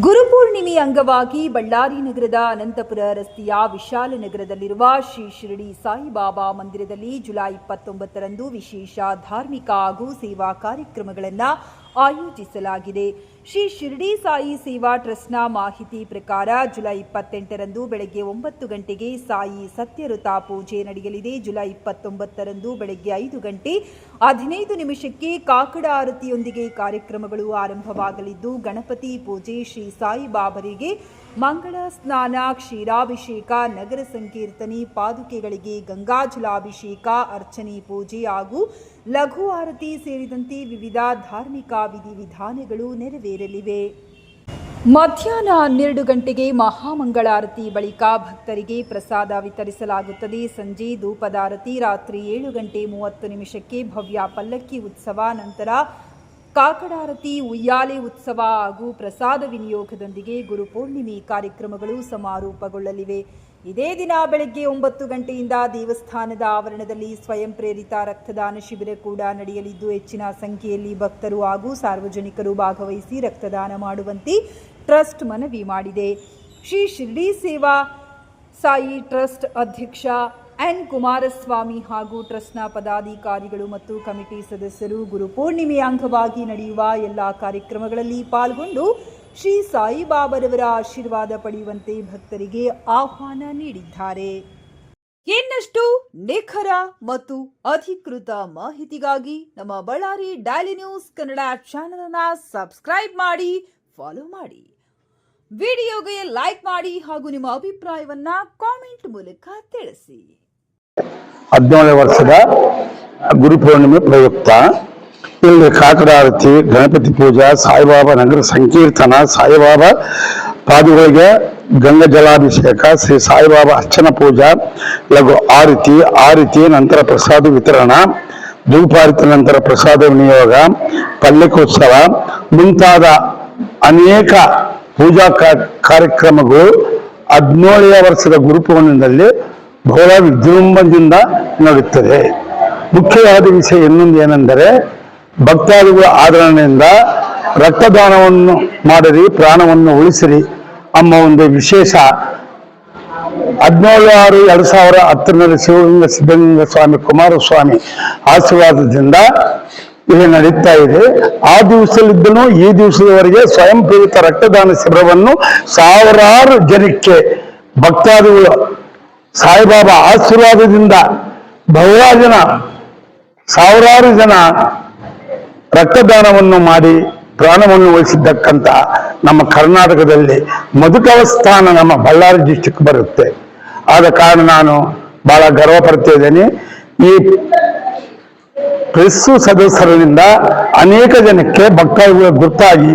ಗುರುಪೂರ್ಣಿಮೆ ಅಂಗವಾಗಿ ಬಳ್ಳಾರಿ ನಗರದ ಅನಂತಪುರ ರಸ್ತೆಯ ವಿಶಾಲನಗರದಲ್ಲಿರುವ ಶ್ರೀ ಶಿರಡಿ ಸಾಯಿಬಾಬಾ ಮಂದಿರದಲ್ಲಿ ಜುಲೈ 29ರಂದು ವಿಶೇಷ ಧಾರ್ಮಿಕ ಹಾಗೂ ಸೇವಾ ಕಾರ್ಯಕ್ರಮಗಳನ್ನು ಆಯೋಜಿಸಲಾಗಿದೆ. ಶ್ರೀ ಶಿರಡಿ ಸಾಯಿ ಸೇವಾ ಟ್ರಸ್ಟ್ನ ಮಾಹಿತಿ ಪ್ರಕಾರ ಜುಲೈ 28ರಂದು ಬೆಳಗ್ಗೆ 9 ಗಂಟೆಗೆ ಸಾಯಿ ಸತ್ಯಋತ ಪೂಜೆ ನಡೆಯಲಿದೆ. ಜುಲೈ 29ರಂದು ಬೆಳಗ್ಗೆ 5 ಗಂಟೆ 15 ನಿಮಿಷಕ್ಕೆ ಕಾಕಡ ಆರತಿಯೊಂದಿಗೆ ಕಾರ್ಯಕ್ರಮಗಳು ಆರಂಭವಾಗಲಿದ್ದು, ಗಣಪತಿ ಪೂಜೆ, ಶ್ರೀ ಸಾಯಿಬಾಬರಿಗೆ ಮಂಗಳ ಸ್ನಾನ, ಕ್ಷೀರಾಭಿಷೇಕ, ನಗರ ಸಂಕೀರ್ತನೆ, ಪಾದುಕೆಗಳಿಗೆ ಗಂಗಾಜಲಾಭಿಷೇಕ, ಅರ್ಚನೆ ಪೂಜೆ ಹಾಗೂ ಲಘು ಆರತಿ ಸೇರಿದಂತೆ ವಿವಿಧ ಧಾರ್ಮಿಕ ವಿಧಿವಿಧಾನಗಳು ನೆರವೇರಲಿವೆ. ಮಧ್ಯಾಹ್ನ 12 ಗಂಟೆಗೆ ಮಹಾಮಂಗಳಾರತಿ ಬಳಿಕ ಭಕ್ತರಿಗೆ ಪ್ರಸಾದ ವಿತರಿಸಲಾಗುತ್ತದೆ. ಸಂಜೆ ಧೂಪದಾರತಿ, ರಾತ್ರಿ 7 ಗಂಟೆ 30 ನಿಮಿಷಕ್ಕೆ ಭವ್ಯ ಪಲ್ಲಕ್ಕಿ ಉತ್ಸವ, ನಂತರ ಕಾಕಡಾರತಿ, ಉಯ್ಯಾಲೆ ಉತ್ಸವ ಹಾಗೂ ಪ್ರಸಾದ ವಿನಿಯೋಗದೊಂದಿಗೆ ಗುರುಪೂರ್ಣಿಮೆ ಕಾರ್ಯಕ್ರಮಗಳು ಸಮಾರೋಪಗೊಳ್ಳಲಿವೆ. ಇದೇ ದಿನ ಬೆಳಗ್ಗೆ 9 ಗಂಟೆಯಿಂದ ದೇವಸ್ಥಾನದ ಆವರಣದಲ್ಲಿ ಸ್ವಯಂ ಪ್ರೇರಿತ ರಕ್ತದಾನ ಶಿಬಿರ ಕೂಡ ನಡೆಯಲಿದ್ದು, ಹೆಚ್ಚಿನ ಸಂಖ್ಯೆಯಲ್ಲಿ ಭಕ್ತರು ಹಾಗೂ ಸಾರ್ವಜನಿಕರು ಭಾಗವಹಿಸಿ ರಕ್ತದಾನ ಮಾಡುವಂತೆ ಟ್ರಸ್ಟ್ ಮನವಿ ಮಾಡಿದೆ. ಶ್ರೀ ಶಿರಡಿ ಸೇವಾ ಸಾಯಿ ಟ್ರಸ್ಟ್ ಅಧ್ಯಕ್ಷ ಎನ್ ಕುಮಾರಸ್ವಾಮಿ ಹಾಗೂ ಟ್ರಸ್ಟ್ನ ಪದಾಧಿಕಾರಿಗಳು ಮತ್ತು ಕಮಿಟಿ ಸದಸ್ಯರು ಗುರುಪೂರ್ಣಿಮೆ ಅಂಗವಾಗಿ ನಡೆಯುವ ಎಲ್ಲ ಕಾರ್ಯಕ್ರಮಗಳಲ್ಲಿ ಪಾಲ್ಗೊಂಡು ಶ್ರೀ ಸಾಯಿಬಾಬರವರ ಆಶೀರ್ವಾದ ಪಡೆಯುವಂತೆ ಭಕ್ತರಿಗೆ ಆಹ್ವಾನ ನೀಡಿದ್ದಾರೆ. ಇನ್ನಷ್ಟು ನಿಖರ ಮತ್ತು ಅಧಿಕೃತ ಮಾಹಿತಿಗಾಗಿ ನಮ್ಮ Ballari daily news Kannada channel ಅನ್ನು ಸಬ್ಸ್ಕ್ರೈಬ್ ಮಾಡಿ, ಫಾಲೋ ಮಾಡಿ, ವಿಡಿಯೋಗೆ ಲೈಕ್ ಮಾಡಿ ಹಾಗೂ ನಿಮ್ಮ ಅಭಿಪ್ರಾಯವನ್ನ ಕಾಮೆಂಟ್ ಮೂಲಕ ತಿಳಿಸಿ. 17 ವರ್ಷದ ಗುರುಪೂರ್ಣಿಮೆ ಪ್ರಯುಕ್ತ ಇಲ್ಲಿ ಕಾಕಡ ಆರತಿ, ಗಣಪತಿ ಪೂಜಾ, ಸಾಯಿಬಾಬಾ ನಗರ ಸಂಕೀರ್ತನ, ಸಾಯಿಬಾಬಾ ಪಾದುಗಳಿಗೆ ಗಂಗಾ ಜಲಾಭಿಷೇಕ, ಶ್ರೀ ಸಾಯಿಬಾಬಾ ಅರ್ಚನಾ ಪೂಜಾ, ಲಘು ಆರತಿ ನಂತರ ಪ್ರಸಾದ ವಿತರಣಾ, ಧೂಪಾರತಿ ನಂತರ ಪ್ರಸಾದ ವಿನಿಯೋಗ, ಪಲ್ಲಕ್ಕೋತ್ಸವ ಮುಂತಾದ ಅನೇಕ ಪೂಜಾ ಕಾರ್ಯಕ್ರಮಗಳು 17ನೇ ವರ್ಷದ ಗುರುಪೂರ್ಣಿಮೆಯಲ್ಲಿ ಬಹಳ ವಿಜೃಂಭಣೆಯಿಂದ ನಡೆಯುತ್ತದೆ. ಮುಖ್ಯವಾದ ವಿಷಯ ಇನ್ನೊಂದು ಏನೆಂದರೆ, ಭಕ್ತಾದಿಗಳ ಆದರಣೆಯಿಂದ ರಕ್ತದಾನವನ್ನು ಮಾಡಿರಿ, ಪ್ರಾಣವನ್ನು ಉಳಿಸಿರಿ ಎಂಬ ಒಂದು ವಿಶೇಷ 17/6/2010ರಲ್ಲಿ ಶಿವಲಿಂಗ ಸಿದ್ಧಲಿಂಗ ಸ್ವಾಮಿ ಕುಮಾರಸ್ವಾಮಿ ಆಶೀರ್ವಾದದಿಂದ ಇಲ್ಲಿ ನಡೀತಾ ಇದೆ. ಆ ದಿವಸದಲ್ಲಿದ್ದನು ಈ ದಿವಸದವರೆಗೆ ಸ್ವಯಂ ಪ್ರೇರಿತ ರಕ್ತದಾನ ಶಿಬಿರವನ್ನು ಸಾವಿರಾರು ಜನಕ್ಕೆ ಭಕ್ತಾದಿಗಳು ಸಾಯಿಬಾಬಾ ಆಶೀರ್ವಾದದಿಂದ ಸಾವಿರಾರು ಜನ ರಕ್ತದಾನವನ್ನು ಮಾಡಿ ಪ್ರಾಣವನ್ನು ಉಳಿಸಿದ್ದಕ್ಕಂತ ನಮ್ಮ ಕರ್ನಾಟಕದಲ್ಲಿ ಮಧುಕವ ಸ್ಥಾನ ನಮ್ಮ ಬಳ್ಳಾರಿ ಡಿಸ್ಟಿಕ್ ಬರುತ್ತೆ. ಆದ ಕಾರಣ ನಾನು ಬಹಳ ಗರ್ವ ಪಡ್ತಾ ಇದ್ದೇನೆ. ಈ ಪ್ರೆಸ್ ಸದಸ್ಯರಿಂದ ಅನೇಕ ಜನಕ್ಕೆ ಭಕ್ತಾದಿಗಳು ಗುರ್ತಾಗಿ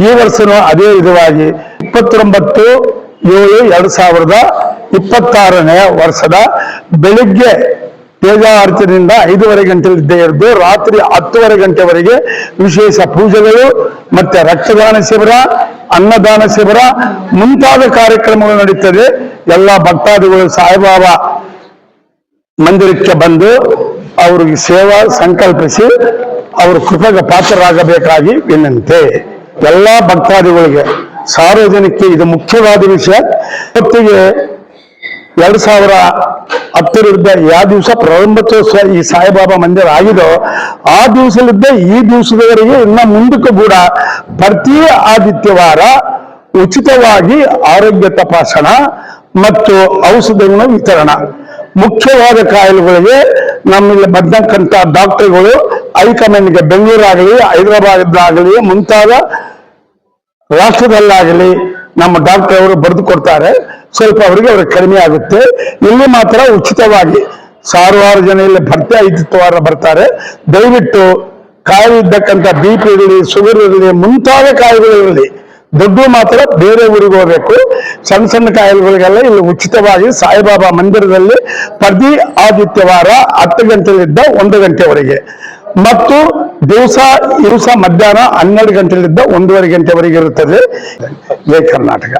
ಈ ವರ್ಷನೂ ಅದೇ ವಿಧವಾಗಿ 29/7/2026ನೇ ವರ್ಷದ ಬೆಳಿಗ್ಗೆ ತೇಜಾರ್ಚನೆಯಿಂದ 5:30 ಗಂಟೆಯಿಂದ ಹಿಡಿದು ರಾತ್ರಿ 10:30 ಗಂಟೆವರೆಗೆ ವಿಶೇಷ ಪೂಜೆಗಳು ಮತ್ತೆ ರಕ್ತದಾನ ಶಿಬಿರ, ಅನ್ನದಾನ ಶಿಬಿರ ಮುಂತಾದ ಕಾರ್ಯಕ್ರಮಗಳು ನಡೀತದೆ. ಎಲ್ಲ ಭಕ್ತಾದಿಗಳು ಸಾಯಿಬಾಬಾ ಮಂದಿರಕ್ಕೆ ಬಂದು ಅವರಿಗೆ ಸೇವಾ ಸಂಕಲ್ಪಿಸಿ ಅವರು ಕೃಪೆಗೆ ಪಾತ್ರರಾಗಬೇಕಾಗಿ ವಿನಂತಿ. ಎಲ್ಲ ಭಕ್ತಾದಿಗಳಿಗೆ ಸಾರ್ವಜನಿಕರಿಗೆ ಇದು ಮುಖ್ಯವಾದ ವಿಷಯ. ಹೊತ್ತಿಗೆ 2010ರಿಂದ ಯಾವ ದಿವಸ ಪ್ರಾರಂಭೋತ್ಸವ ಈ ಸಾಯಿಬಾಬಾ ಮಂದಿರ ಆಗಿದೋ ಆ ದಿವಸಲಿದ್ದ ಈ ದಿವಸದವರೆಗೆ ಇನ್ನ ಮುಂದಕ್ಕೂ ಕೂಡ ಪ್ರತಿ ಆದಿತ್ಯವಾರ ಉಚಿತವಾಗಿ ಆರೋಗ್ಯ ತಪಾಸಣಾ ಮತ್ತು ಔಷಧಗಳನ್ನು ವಿತರಣಾ. ಮುಖ್ಯವಾದ ಕಾಯಿಲೆಗಳಿಗೆ ನಮ್ಮಲ್ಲಿ ಬಂದಂತ ಡಾಕ್ಟರ್ಗಳು ಹೈಕಮಾಂಡ್ಗೆ ಬೆಂಗಳೂರಾಗಲಿ, ಹೈದರಾಬಾದ್ ಮುಂತಾದ ರಾಷ್ಟ್ರದಲ್ಲಾಗಲಿ ನಮ್ಮ ಡಾಕ್ಟರ್ ಅವರು ಬರೆದು ಕೊಡ್ತಾರೆ. ಸ್ವಲ್ಪ ಅವ್ರಿಗೆ ಕಡಿಮೆ ಆಗುತ್ತೆ. ಇಲ್ಲಿ ಮಾತ್ರ ಉಚಿತವಾಗಿ ಸಾವಿರಾರು ಜನ ಇಲ್ಲಿ ಆದಿತ್ಯವಾರ ಬರ್ತಾರೆ. ದಯವಿಟ್ಟು ಕಾಯಿಲೆ ಇದ್ದಕ್ಕಂಥ BP ಇರಲಿ, ಶುಗರ್ ಇರಲಿ, ಮುಂತಾದ ಕಾಯಿಲೆಗಳು ಇರಲಿ, ದೊಡ್ಡ ಮಾತ್ರ ಬೇರೆ ಊರಿಗೆ ಹೋಗ್ಬೇಕು. ಸಣ್ಣ ಸಣ್ಣ ಕಾಯಿಲೆಗಳಿಗೆಲ್ಲ ಇಲ್ಲಿ ಉಚಿತವಾಗಿ ಸಾಯಿಬಾಬಾ ಮಂದಿರದಲ್ಲಿ ಪ್ರತಿ ಆದಿತ್ಯವಾರ 10 ಗಂಟೆಯಿಂದ 1 ಗಂಟೆವರೆಗೆ ಮತ್ತು ದಿವಸ ಮಧ್ಯಾಹ್ನ 12 ಗಂಟೆಯಿಂದ 1:30 ಗಂಟೆವರೆಗೆ ಇರುತ್ತದೆ. ಜೈ ಕರ್ನಾಟಕ.